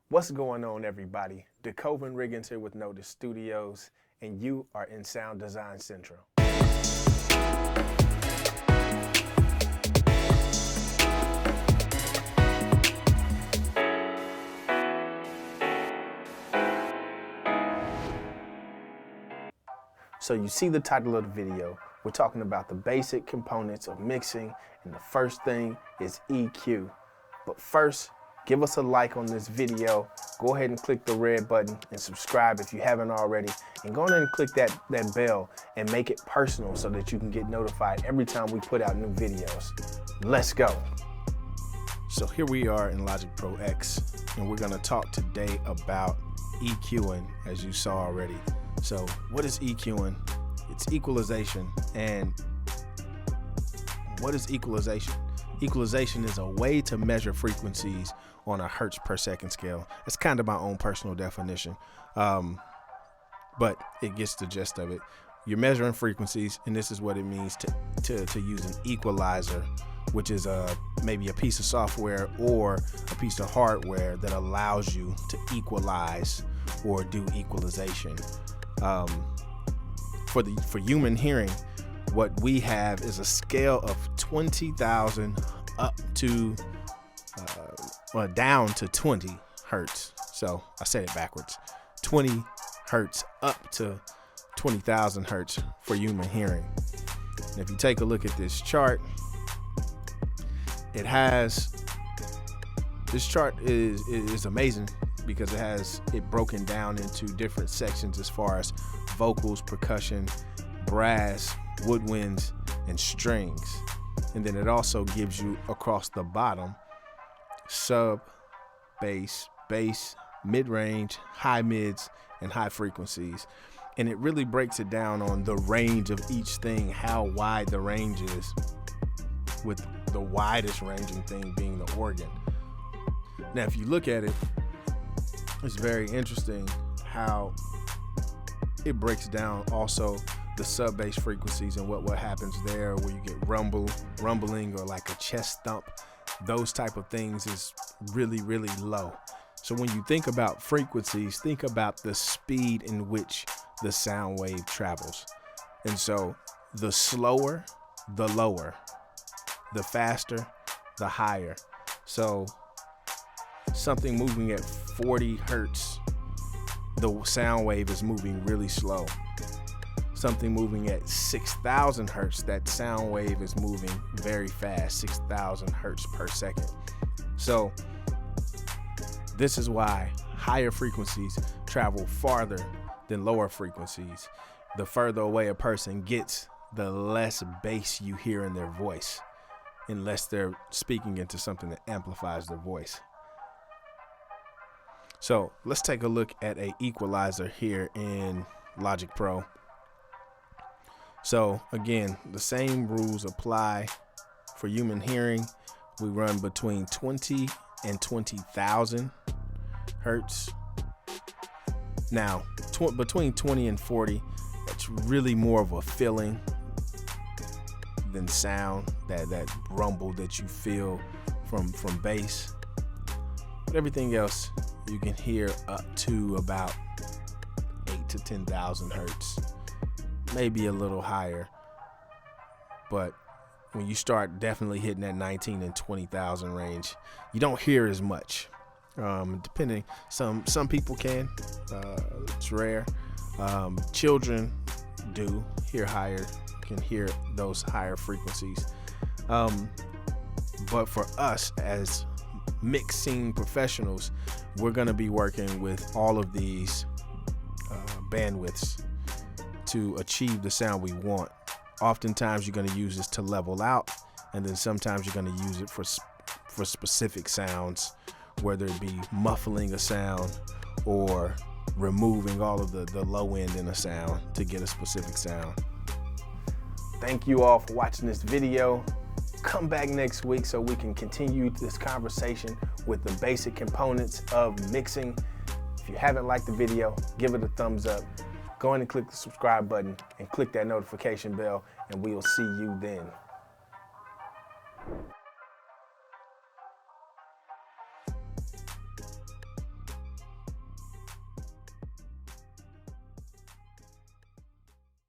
What's going on, everybody? DeCoven Riggins here with Notis Studios, and you are in Sound Design Central. So you see the title of the video. We're talking about the basic components of mixing, and the first thing is EQ. But first, give us a like on this video. Go ahead and click the red button and subscribe if you haven't already. And go ahead and click that bell and make it personal so that you can get notified every time we put out new videos. Let's go. So here we are in Logic Pro X, and we're gonna talk today about EQing, as you saw already. So what is EQing? It's equalization. And what is equalization? Equalization is a way to measure frequencies on a hertz per second scale. It's kind of my own personal definition, but it gets the gist of it. You're measuring frequencies, and this is what it means to use an equalizer, which is maybe a piece of software or a piece of hardware that allows you to equalize or do equalization. For human hearing, what we have is a scale of 20,000 up to down to 20 hertz. So I said it backwards. 20 hertz up to 20,000 hertz for human hearing. And if you take a look at this chart, this chart is amazing because it has it broken down into different sections as far as vocals, percussion, brass, woodwinds, and strings. And then it also gives you across the bottom sub, bass, mid-range, high mids, and high frequencies. And it really breaks it down on the range of each thing, how wide the range is, with the widest ranging thing being the organ. Now, if you look at it, it's very interesting how it breaks down also the sub bass frequencies and what happens there, where you get rumbling or like a chest thump. Those type of things is really, really low. So when you think about frequencies, think about the speed in which the sound wave travels. And so the slower, the lower, the faster, the higher. So something moving at 40 hertz, the sound wave is moving really slow. Something moving at 6,000 hertz, that sound wave is moving very fast, 6,000 hertz per second. So this is why higher frequencies travel farther than lower frequencies. The further away a person gets, the less bass you hear in their voice, unless they're speaking into something that amplifies their voice. So let's take a look at an equalizer here in Logic Pro. So again, the same rules apply for human hearing. We run between 20 and 20,000 hertz. Now, between 20 and 40, that's really more of a feeling than sound, that rumble that you feel from bass. But everything else you can hear up to about 8 to 10,000 hertz. Maybe a little higher, but when you start definitely hitting that 19 and 20,000 range, you don't hear as much. Depending, some people can. It's rare. Children do hear higher, can hear those higher frequencies. But for us as mixing professionals, we're going to be working with all of these bandwidths to achieve the sound we want. Oftentimes you're going to use this to level out, and then sometimes you're going to use it for specific sounds, whether it be muffling a sound or removing all of the low end in a sound to get a specific sound. Thank you all for watching this video. Come back next week so we can continue this conversation with the basic components of mixing. If you haven't liked the video, give it a thumbs up. Go ahead and click the subscribe button and click that notification bell, and we'll see you then.